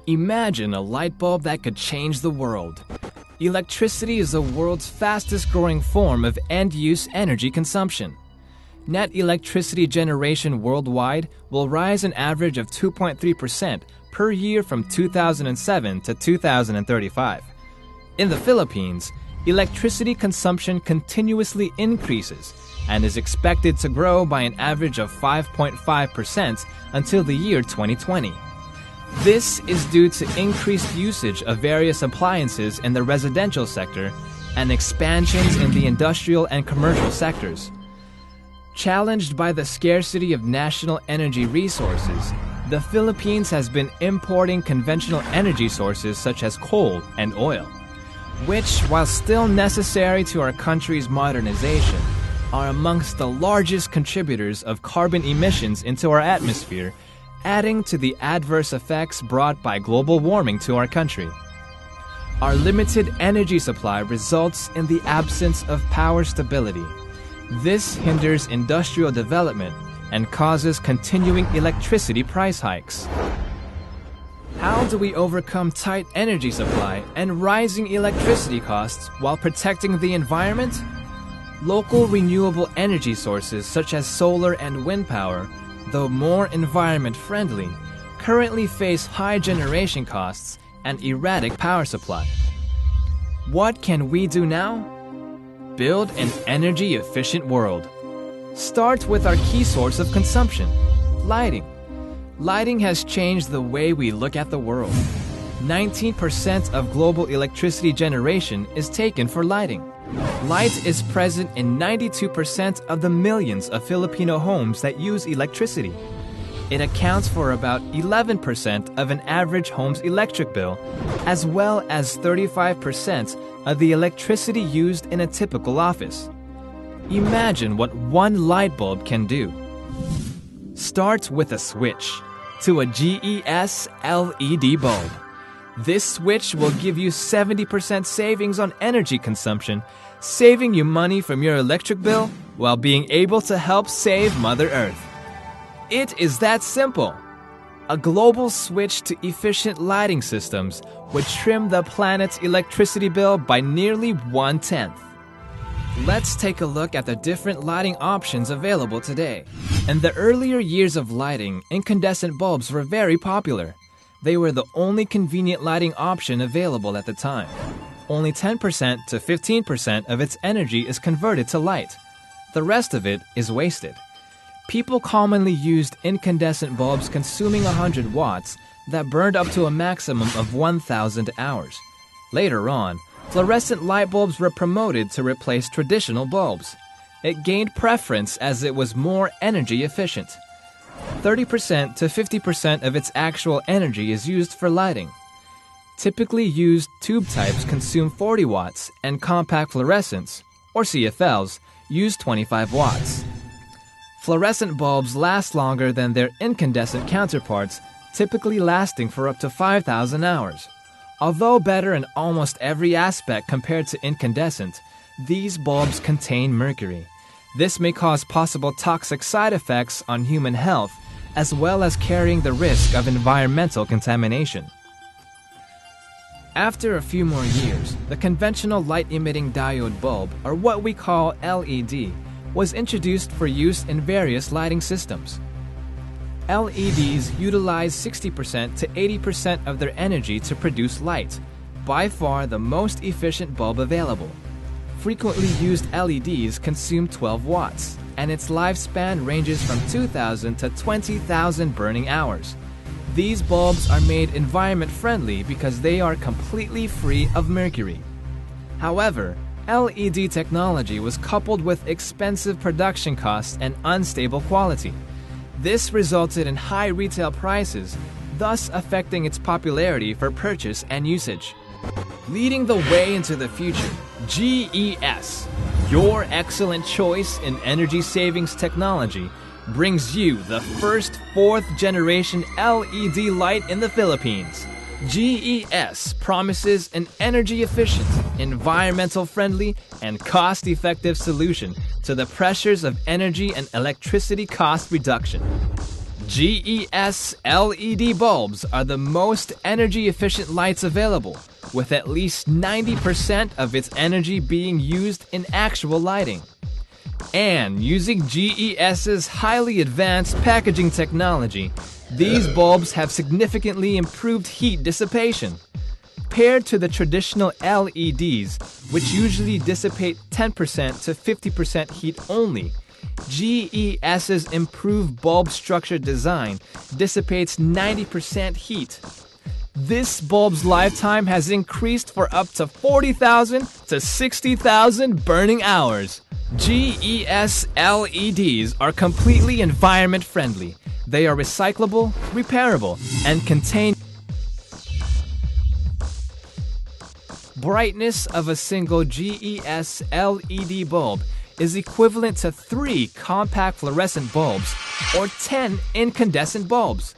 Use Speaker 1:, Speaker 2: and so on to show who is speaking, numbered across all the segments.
Speaker 1: Imagine a light bulb that could change the world. Electricity is the world's fastest growing form of end-use energy consumption. Net electricity generation worldwide will rise an average of 2.3% per year from 2007 to 2035. In the Philippines, electricity consumption continuously increases and is expected to grow by an average of 5.5% until the year 2020. This is due to increased usage of various appliances in the residential sector and expansions in the industrial and commercial sectors. Challenged by the scarcity of national energy resources, the Philippines has been importing conventional energy sources such as coal and oil, which, while still necessary to our country's modernization, are amongst the largest contributors of carbon emissions into our atmosphere, adding to the adverse effects brought by global warming to our country. Our limited energy supply results in the absence of power stability. This hinders industrial development and causes continuing electricity price hikes. How do we overcome tight energy supply and rising electricity costs while protecting the environment? Local renewable energy sources such as solar and wind power, though more environment-friendly, currently face high generation costs and erratic power supply. What can we do now? Build an energy-efficient world. Start with our key source of consumption, lighting. Lighting has changed the way we look at the world. 19% of global electricity generation is taken for lighting. Light is present in 92% of the millions of Filipino homes that use electricity. It accounts for about 11% of an average home's electric bill, as well as 35% of the electricity used in a typical office. Imagine what one light bulb can do. Start with a switch to a GES LED bulb. This switch will give you 70% savings on energy consumption, saving you money from your electric bill while being able to help save Mother Earth. It is that simple. A global switch to efficient lighting systems would trim the planet's electricity bill by nearly 1/10. Let's take a look at the different lighting options available today. In the earlier years of lighting, incandescent bulbs were very popular. They were the only convenient lighting option available at the time. Only 10% to 15% of its energy is converted to light. The rest of it is wasted. People commonly used incandescent bulbs consuming 100 watts that burned up to a maximum of 1,000 hours. Later on, fluorescent light bulbs were promoted to replace traditional bulbs. It gained preference as it was more energy efficient. 30% to 50% of its actual energy is used for lighting. Typically used tube types consume 40 watts and compact fluorescents, or CFLs, use 25 watts. Fluorescent bulbs last longer than their incandescent counterparts, typically lasting for up to 5,000 hours. Although better in almost every aspect compared to incandescent, these bulbs contain mercury. This may cause possible toxic side effects on human health, as well as carrying the risk of environmental contamination. After a few more years, the conventional light-emitting diode bulb, or what we call LED, was introduced for use in various lighting systems. LEDs utilize 60% to 80% of their energy to produce light, by far the most efficient bulb available. Frequently used LEDs consume 12 watts, and its lifespan ranges from 2,000 to 20,000 burning hours. These bulbs are made environment-friendly because they are completely free of mercury. However, LED technology was coupled with expensive production costs and unstable quality. This resulted in high retail prices, thus affecting its popularity for purchase and usage. Leading the way into the future, GES, your excellent choice in energy savings technology, brings you the first fourth-generation LED light in the Philippines. GES promises an energy-efficient, environmental-friendly, and cost-effective solution to the pressures of energy and electricity cost reduction. GES LED bulbs are the most energy-efficient lights available, with at least 90% of its energy being used in actual lighting. And using GES's highly advanced packaging technology, these bulbs have significantly improved heat dissipation. Paired to the traditional LEDs, which usually dissipate 10% to 50% heat only, GES's improved bulb structure design dissipates 90% heat. This bulb's lifetime has increased for up to 40,000 to 60,000 burning hours. GES LEDs are completely environment friendly. They are recyclable, repairable, and contain brightness of a single GES LED bulb is equivalent to 3 compact fluorescent bulbs or 10 incandescent bulbs.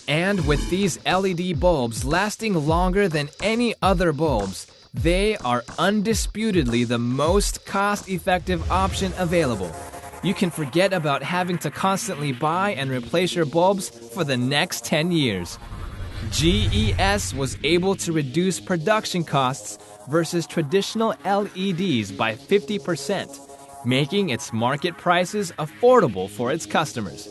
Speaker 1: And with these LED bulbs lasting longer than any other bulbs, they are undisputedly the most cost-effective option available. You can forget about having to constantly buy and replace your bulbs for the next 10 years. GES was able to reduce production costs versus traditional LEDs by 50%, making its market prices affordable for its customers.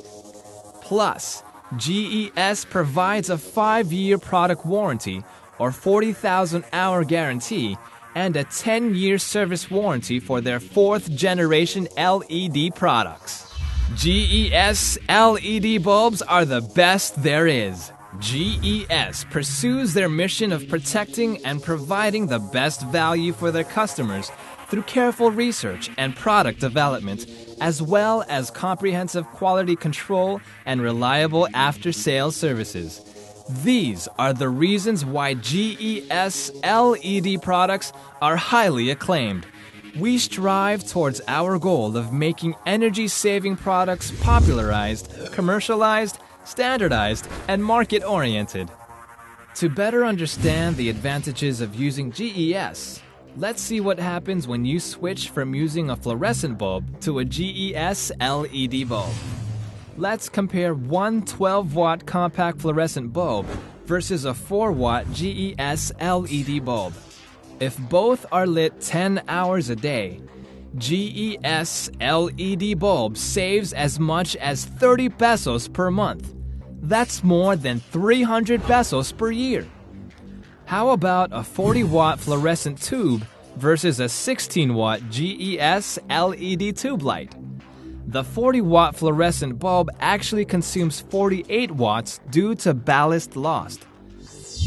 Speaker 1: Plus, GES provides a 5-year product warranty or 40,000-hour guarantee and a 10-year service warranty for their 4th generation LED products. GES LED bulbs are the best there is. GES pursues their mission of protecting and providing the best value for their customers through careful research and product development, as well as comprehensive quality control and reliable after-sales services. These are the reasons why GES LED products are highly acclaimed. We strive towards our goal of making energy-saving products popularized, commercialized, standardized, and market-oriented. To better understand the advantages of using GES, let's see what happens when you switch from using a fluorescent bulb to a GES LED bulb. Let's compare one 12-watt compact fluorescent bulb versus a 4-watt GES LED bulb. If both are lit 10 hours a day, GES LED bulb saves as much as 30 pesos per month. That's more than 300 pesos per year. How about a 40-watt fluorescent tube versus a 16-watt GES LED tube light? The 40-watt fluorescent bulb actually consumes 48 watts due to ballast lost.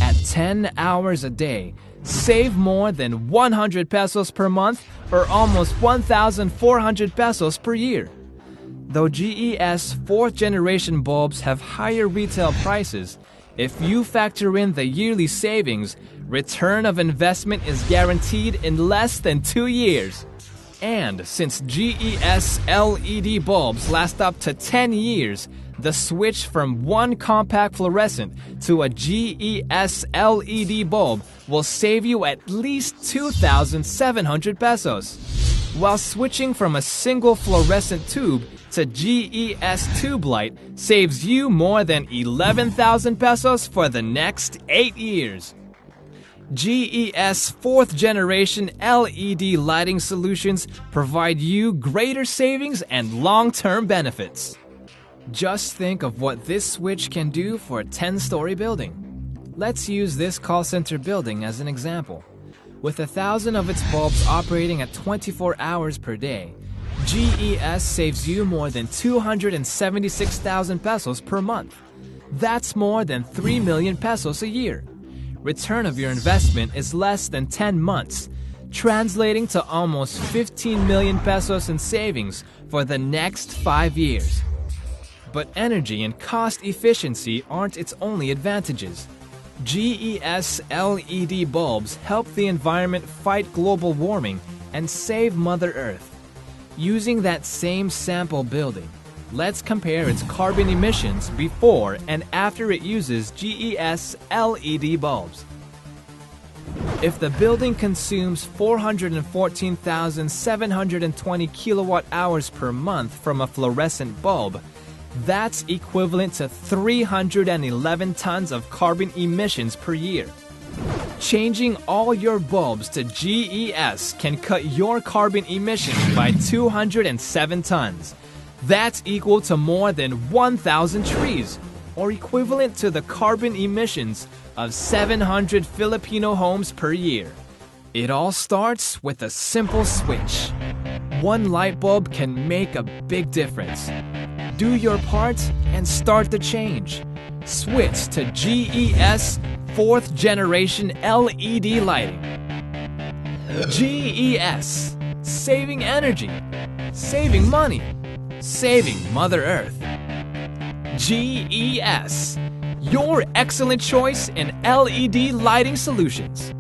Speaker 1: At 10 hours a day, save more than 100 pesos per month or almost 1,400 pesos per year. Though GES 4th generation bulbs have higher retail prices, if you factor in the yearly savings, return of investment is guaranteed in less than 2 years. And since GES LED bulbs last up to 10 years, the switch from one compact fluorescent to a GES LED bulb will save you at least 2,700 pesos. While switching from a single fluorescent tube to GES tube light saves you more than 11,000 pesos for the next 8 years. GES 4th generation LED lighting solutions provide you greater savings and long-term benefits. Just think of what this switch can do for a 10-story building. Let's use this call center building as an example. With 1,000 of its bulbs operating at 24 hours per day, GES saves you more than 276,000 pesos per month. That's more than 3 million pesos a year. Return of your investment is less than 10 months, translating to almost 15 million pesos in savings for the next 5 years. But energy and cost efficiency aren't its only advantages. GES LED bulbs help the environment fight global warming and save Mother Earth. Using that same sample building, let's compare its carbon emissions before and after it uses GES LED bulbs. If the building consumes 414,720 kilowatt hours per month from a fluorescent bulb, That's equivalent to 311 tons of carbon emissions per year. Changing all your bulbs to GES can cut your carbon emissions by 207 tons. That's equal to more than 1,000 trees, or equivalent to the carbon emissions of 700 Filipino homes per year. It all starts with a simple switch. One light bulb can make a big difference. Do your part and start the change. Switch to GES 4th generation LED lighting. GES, saving energy, saving money, saving Mother Earth. GES, your excellent choice in LED lighting solutions.